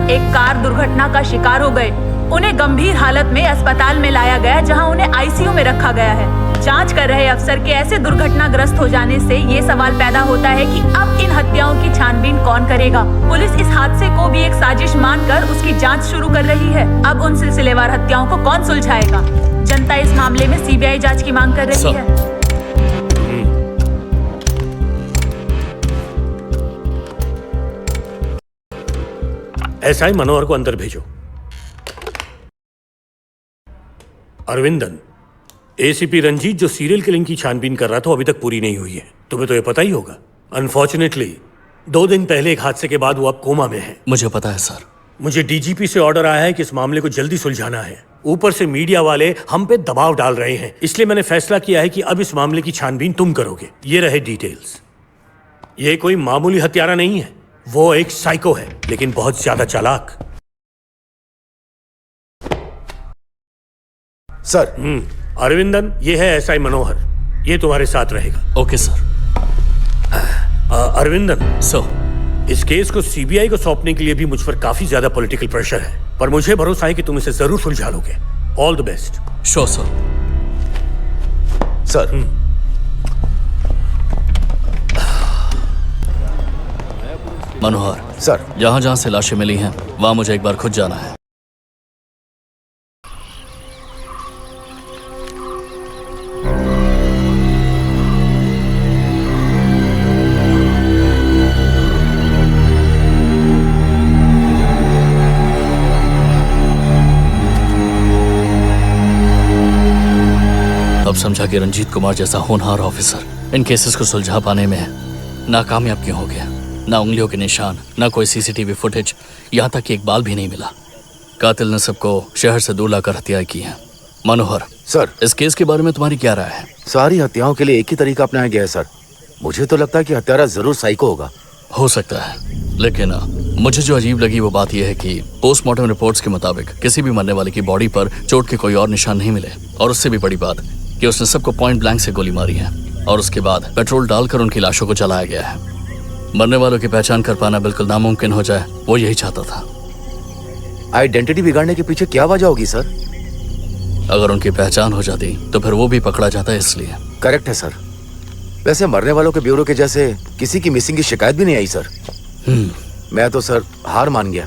एक कार दुर्घटना का शिकार हो गए। उन्हें गंभीर हालत में अस्पताल में लाया गया, जहां उन्हें आईसीयू में रखा गया है। जांच कर रहे अफसर के ऐसे दुर्घटनाग्रस्त हो जाने से ये सवाल पैदा होता है कि अब इन हत्याओं की छानबीन कौन करेगा। पुलिस इस हादसे को भी एक साजिश मानकर उसकी जांच शुरू कर रही है। अब उन सिलसिलेवार हत्याओं को कौन सुलझाएगा? जनता इस मामले में सीबीआई जांच की मांग कर रही है। एसआई मनोहर को अंदर भेजो। अरविंदन, एसीपी रंजीत जो सीरियल किलिंग की छानबीन कर रहा था, अभी तक पूरी नहीं हुई है। तुम्हें तो ये पता ही होगा। अनफॉर्चुनेटली 2 दिन पहले एक हादसे के बाद वो अब कोमा में है। मुझे पता है सर। मुझे डीजीपी से ऑर्डर आया है कि इस मामले को जल्दी सुलझाना है। ऊपर से मीडिया वाले हम पे दबाव डाल रहे हैं, इसलिए मैंने फैसला किया है कि अब इस मामले की छानबीन तुम करोगे। ये रहे डिटेल्स। ये कोई मामूली हत्यारा नहीं है, वो एक साइको है, लेकिन बहुत ज्यादा चालाक। सर। अरविंदन, ये है एसआई मनोहर, ये तुम्हारे साथ रहेगा। Okay sir. अरविंदन सर, इस केस को सीबीआई को सौंपने के लिए भी मुझ पर काफी ज्यादा पॉलिटिकल प्रेशर है, पर मुझे भरोसा है कि तुम इसे जरूर सुलझा लोगे। All the best. Sure sir. Sir. Manohar sir, जहां जहां से लाशें मिली हैं वहां मुझे एक बार खुद जाना है। अब समझा कि रंजीत कुमार जैसा होनहार ऑफिसर इन केसेस को सुलझा पाने में नाकामयाब क्यों हो गया। ना उंगलियों के निशान, ना कोई सीसीटीवी फुटेज, यहाँ तक कि एक बाल भी नहीं मिला। कातिल ने सबको शहर से दूर लाकर हत्याएं की हैं। मनोहर सर, इस केस के बारे में तुम्हारी क्या राय है? सारी हत्याओं के लिए एक ही तरीका अपनाया गया है सर। मुझे तो लगता है कि हत्यारा जरूर साइको होगा। हो सकता है, लेकिन मुझे जो अजीब लगी वो बात यह है कि पोस्टमार्टम रिपोर्ट्स के मुताबिक किसी भी मरने वाले की बॉडी पर चोट के कोई और निशान नहीं मिले, और उससे भी बड़ी बात कि उसने सबको पॉइंट ब्लैंक से गोली मारी है, और उसके बाद पेट्रोल डालकर उनकी लाशों को जलाया गया है। मरने वालों की पहचान कर पाना बिल्कुल नामुमकिन हो जाए, वो यही चाहता था। आइडेंटिटी बिगाड़ने के पीछे क्या वजह होगी सर? अगर उनकी पहचान हो जाती तो फिर वो भी पकड़ा जाता है, इसलिए। करेक्ट है सर। वैसे मरने वालों के ब्यूरो के जैसे किसी की मिसिंग की शिकायत भी नहीं आई सर। मैं तो सर हार मान गया।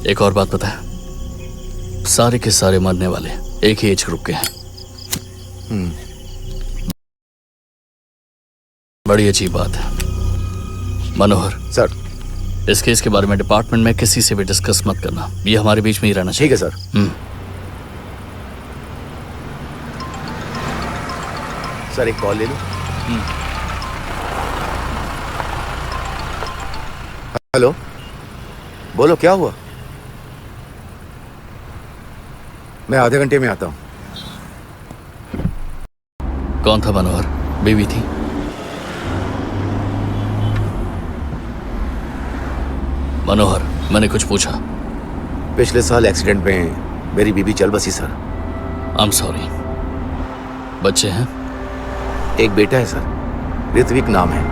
एक और बात पता है, सारे के सारे मरने वाले एक ही एज ग्रुप के हैं। बड़ी अजीब बात है। मनोहर सर, इस केस के बारे में डिपार्टमेंट में किसी से भी डिस्कस मत करना, ये हमारे बीच में ही रहना चाहिए। ठीक है सर। सर एक कॉल ले लो। हेलो, बोलो क्या हुआ? मैं आधे घंटे में आता हूं। कौन था मनोहर? बीवी थी? मनोहर, मैंने कुछ पूछा। पिछले साल एक्सीडेंट में मेरी बीवी चल बसी सर। I am sorry. बच्चे हैं? एक बेटा है सर, ऋत्विक नाम है।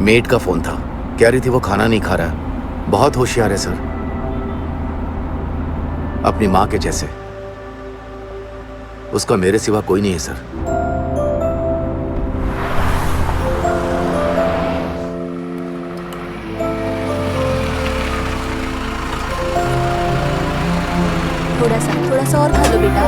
मेड का फोन था, कह रही थी वो खाना नहीं खा रहा। बहुत होशियार है सर, अपनी माँ के जैसे। उसका मेरे सिवा कोई नहीं है सर। थोड़ा सा और खा लो बेटा।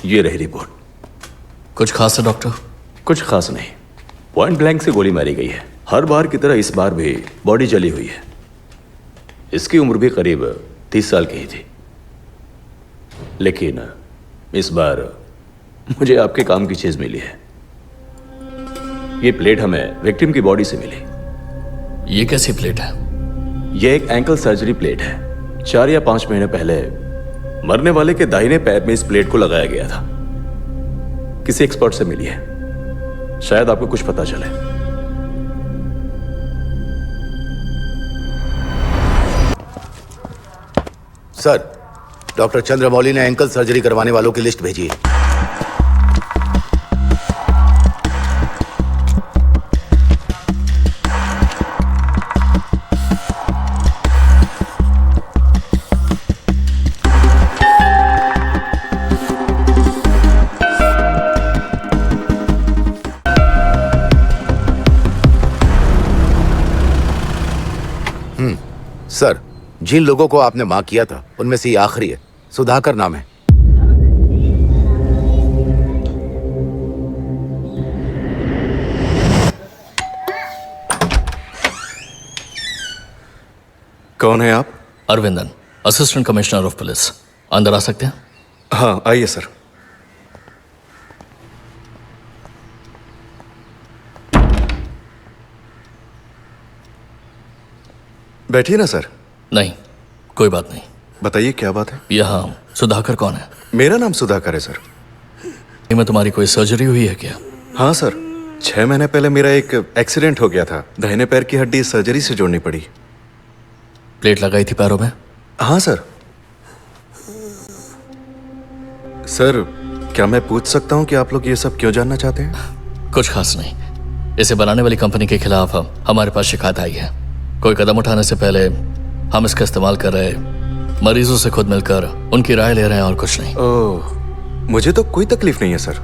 ये रही रिपोर्ट। कुछ खास है डॉक्टर? कुछ खास नहीं, पॉइंट ब्लैंक से गोली मारी गई है। हर बार की तरह इस बार भी बॉडी जली हुई है। इसकी उम्र भी करीब 30 साल की ही थी, लेकिन इस बार मुझे आपके काम की चीज मिली है। ये प्लेट हमें विक्टिम की बॉडी से मिली। ये कैसी प्लेट है? ये एक एंकल सर्जरी प्लेट है। 4 या 5 महीने पहले मरने वाले के दाहिने पैर में इस प्लेट को लगाया गया था। किसी एक्सपर्ट से मिली है, शायद आपको कुछ पता चले। सर, डॉक्टर चंद्रमौली ने एंकल सर्जरी करवाने वालों की लिस्ट भेजी है। सर, जिन लोगों को आपने मार्क किया था उनमें से ये आखिरी है। सुधाकर नाम है। कौन है आप? Aravindan, assistant commissioner of police. अंदर आ सकते हैं? हाँ, आइए सर। बैठिए ना सर। नहीं, कोई बात नहीं। बताइए क्या बात है? यहाँ सुधाकर कौन है? मेरा नाम सुधाकर है सर। में तुम्हारी कोई सर्जरी हुई है क्या? हाँ सर, 6 महीने पहले मेरा एक एक्सीडेंट हो गया था। दाहिने पैर की हड्डी सर्जरी से जोड़नी पड़ी। प्लेट लगाई थी पैरों में? हाँ सर। सर, क्या मैं पूछ सकता हूँ कि आप लोग ये सब क्यों जानना चाहते हैं? कुछ खास नहीं। इसे बनाने वाली कंपनी के खिलाफ हमारे पास शिकायत आई है। कोई कदम उठाने से पहले हम इसका इस्तेमाल कर रहे, मरीजों से खुद मिलकर उनकी राय ले रहे हैं और कुछ नहीं। ओह, मुझे तो कोई तकलीफ नहीं है सर।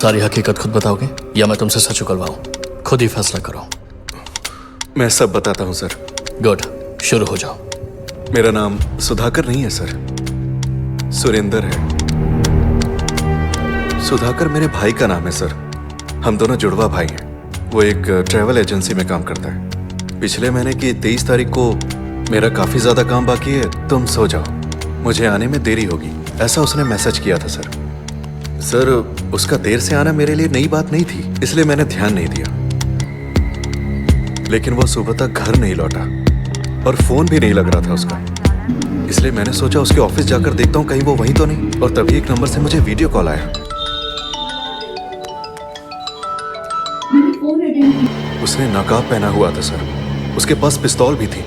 सारी हकीकत खुद बताओगे या मैं तुमसे सच उगलवाऊं? खुद ही फैसला करो। मैं सब बताता हूँ सर। गुड, शुरू हो जाओ। मेरा नाम सुधाकर नहीं है सर, सुरेंद्र है। सुधाकर मेरे भाई का नाम है सर। हम दोनों जुड़वा भाई हैं। वो एक ट्रैवल एजेंसी में काम करता है। पिछले महीने की 23 तारीख को मेरा काफी ज्यादा काम बाकी है, तुम सो जाओ, मुझे आने में देरी होगी, ऐसा उसने मैसेज किया था सर। सर, उसका देर से आना मेरे लिए नई बात नहीं थी, इसलिए मैंने ध्यान नहीं दिया। लेकिन वो सुबह तक घर नहीं लौटा और फोन भी नहीं लग रहा था उसका, इसलिए मैंने सोचा उसके ऑफिस जाकर देखता हूँ कहीं वो वहीं तो नहीं। और तभी एक नंबर से मुझे वीडियो कॉल आया। उसने नकाब पहना हुआ था सर, उसके पास पिस्तौल भी थी।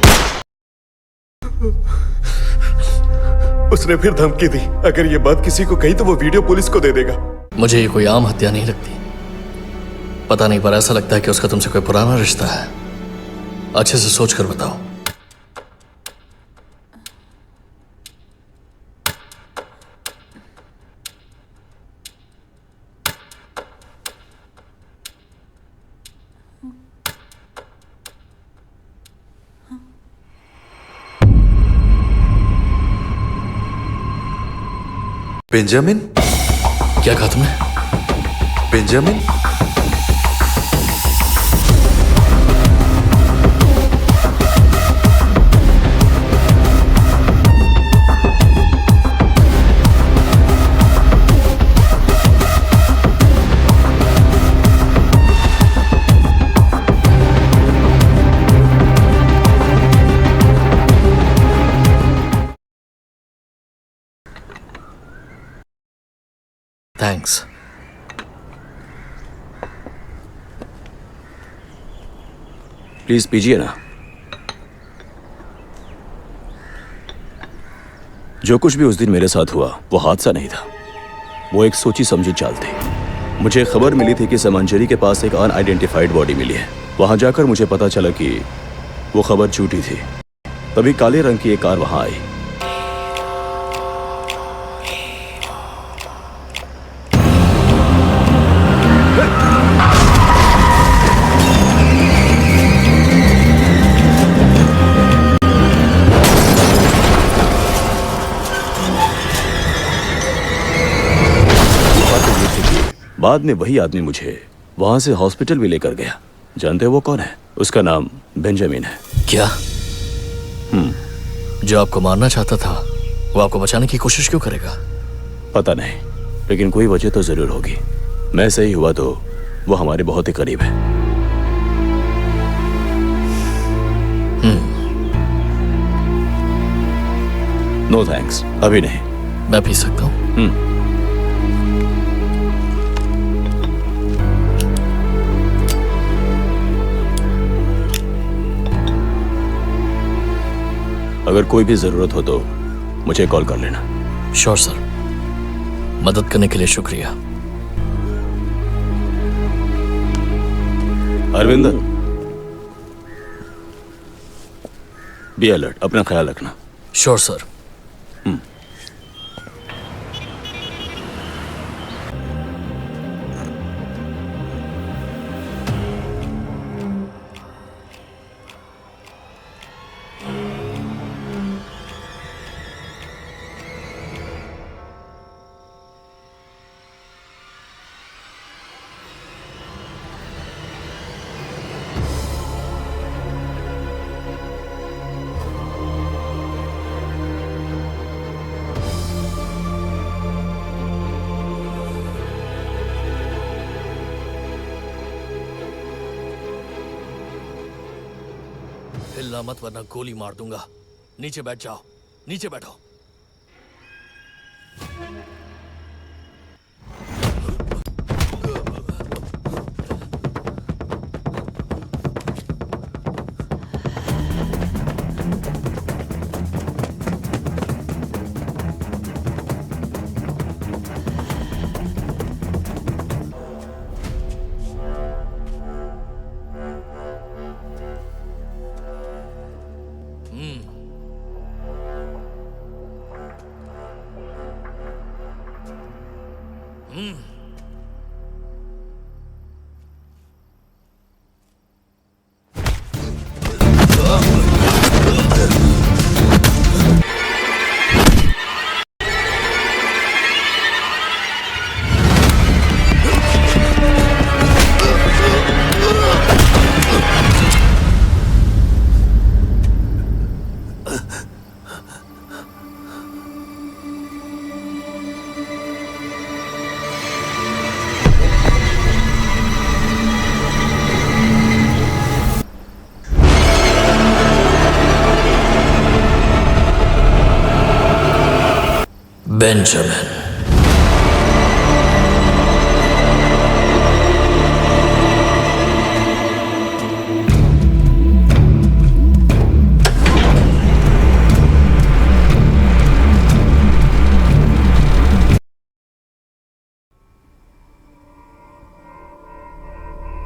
उसने फिर धमकी दी, अगर ये बात किसी को कही तो वो वीडियो पुलिस को दे देगा। मुझे ये कोई आम हत्या नहीं लगती। पता नहीं, पर ऐसा लगता है कि उसका तुमसे कोई पुराना रिश्ता है। अच्छे से सोच कर बताओ। बेंजामिन? क्या कहा तुमने? बेंजामिन? थैंक्स। प्लीज पीजिए ना। जो कुछ भी उस दिन मेरे साथ हुआ वो हादसा नहीं था, वो एक सोची समझी चाल थी। मुझे खबर मिली थी कि समंजरी के पास एक अनआइडेंटिफाइड बॉडी मिली है। वहां जाकर मुझे पता चला कि वो खबर झूठी थी। तभी काले रंग की एक कार वहां आई। बाद में वही आदमी मुझे वहां से हॉस्पिटल भी लेकर गया। जानते हो वो कौन है? उसका नाम बेंजामिन है। क्या? जो आपको मारना चाहता था वो आपको बचाने की कोशिश क्यों करेगा? पता नहीं, लेकिन कोई वजह तो जरूर होगी। मैं सही हुआ तो वो हमारे बहुत ही करीब है। नो थैंक्स, अभी नहीं। मैं पी सकता हूँ? अगर कोई भी जरूरत हो तो मुझे कॉल कर लेना। श्योर सर, मदद करने के लिए शुक्रिया। अरविंदर, बी अलर्ट, अपना ख्याल रखना। Sure sir. हिलना मत वरना गोली मार दूंगा। नीचे बैठ जाओ, नीचे बैठो। बेंजामिन।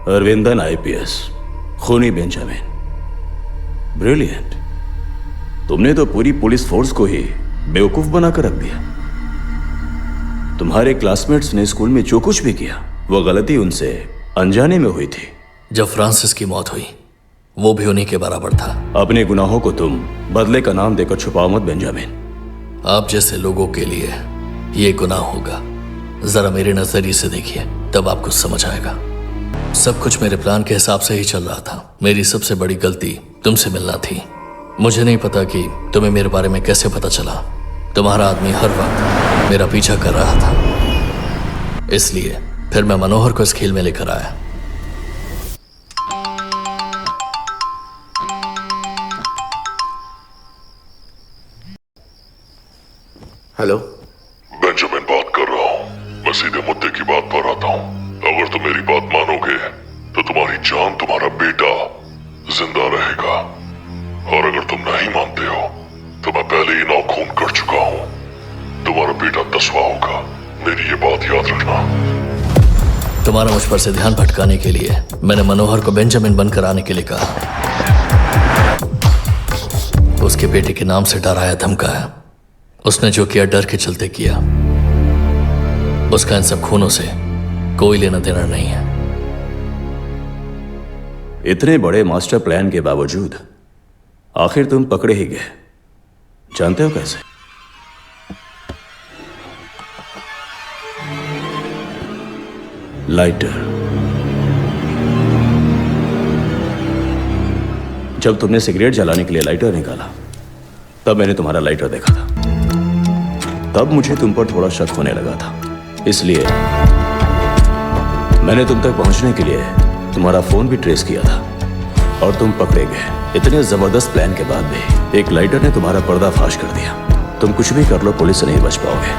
अरविंदन आईपीएस, खूनी बेंजामिन। ब्रिलियंट। तुमने तो पूरी पुलिस फोर्स को ही बेवकूफ बनाकर रख दिया। तुम्हारे क्लासमेट्स ने स्कूल में जो कुछ भी किया वो गलती उनसे अनजाने में हुई थी। जब फ्रांसिस की मौत हुई वो भी उन्हीं के बराबर था। अपने गुनाहों को तुम बदले का नाम देकर छुपाओ मत बेंजामिन। आप जैसे लोगों के लिए ये गुनाह होगा। जरा मेरे नजरिए से देखिए, तब आपको समझ आएगा। सब कुछ मेरे प्लान के हिसाब से ही चल रहा था। मेरी सबसे बड़ी गलती तुमसे मिलना थी। मुझे नहीं पता कि तुम्हें मेरे बारे में कैसे पता चला। तुम्हारा आदमी हर वक्त मेरा पीछा कर रहा था, इसलिए फिर मैं मनोहर को इस खेल में लेकर आया। हेलो, बेंजामिन बात कर रहा हूँ। मैं सीधे मुद्दे की बात पर आता हूँ। अगर तुम मेरी बात मानोगे तो तुम्हारी जान, तुम्हारा बेटा जिंदा रहेगा, और अगर तुम नहीं मानते हो तो मैं पहले ही 9 खून कर चुका हूँ। तुम्हारा बेटा 10वां होगा। मेरी ये बात याद रखना। तुम्हारा मुझ पर से ध्यान भटकाने के लिए मैंने मनोहर को बेंजामिन बनकर आने के लिए कहा। उसके बेटे के नाम से डराया धमकाया। उसने जो किया डर के चलते किया। उसका इन सब खूनों से कोई लेना देना नहीं है। इतने बड़े मास्टर प्लान के बावजूद आखिर तुम पकड़े ही गए। जानते हो कैसे? लाइटर। जब तुमने सिगरेट जलाने के लिए लाइटर निकाला तब मैंने तुम्हारा लाइटर देखा था। तब मुझे तुम पर थोड़ा शक होने लगा था, इसलिए मैंने तुम तक पहुंचने के लिए तुम्हारा फोन भी ट्रेस किया था और तुम पकड़े गए। इतने जबरदस्त प्लान के बाद भी एक लाइटर ने तुम्हारा पर्दाफाश कर दिया। तुम कुछ भी कर लो, पुलिस से नहीं बच पाओगे।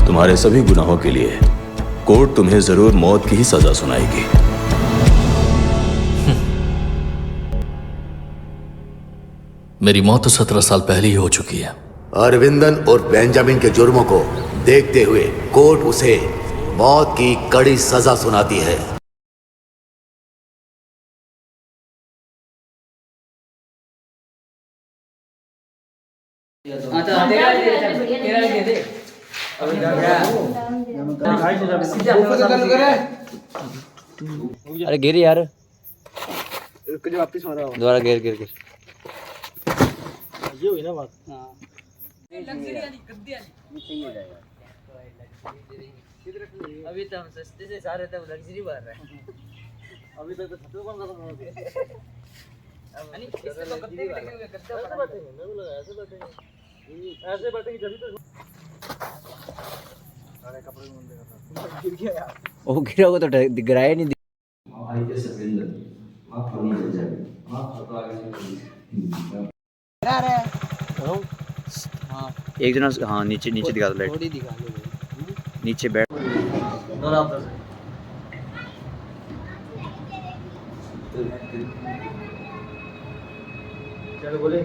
तुम्हारे सभी गुनाहों के लिए कोर्ट तुम्हें जरूर मौत की ही सजा सुनाएगी। मेरी मौत तो 17 साल पहले ही हो चुकी है। अरविंदन और बेंजामिन के जुर्मों को देखते हुए कोर्ट उसे मौत की कड़ी सजा सुनाती है। अरे गिर यार, दोबारा गिर गिर गिर। ये हुई ना बात। अभी तो हम सस्ते से सारे तो लग्जरी मार रहे हैं। अभी तक तो छतों बंद कर रहे थे। अब इससे तो कब तक लगेंगे? ऐसे बैठेंगे, मैं भी लगा ऐसे बैठेंगे। ऐसे बैठेंगे जब तक सारे कपड़े में देगा। गिर गया यार। वो गिरा को तो गिराया नहीं। भाई जैसे बिंदल माफ करनी चल जाएगी। माफ तो आगे अरे हाँ एक जना। हाँ नीचे नीचे दिखा दो, थोड़ी दिखा दो। नीचे बैठ चलो बोले।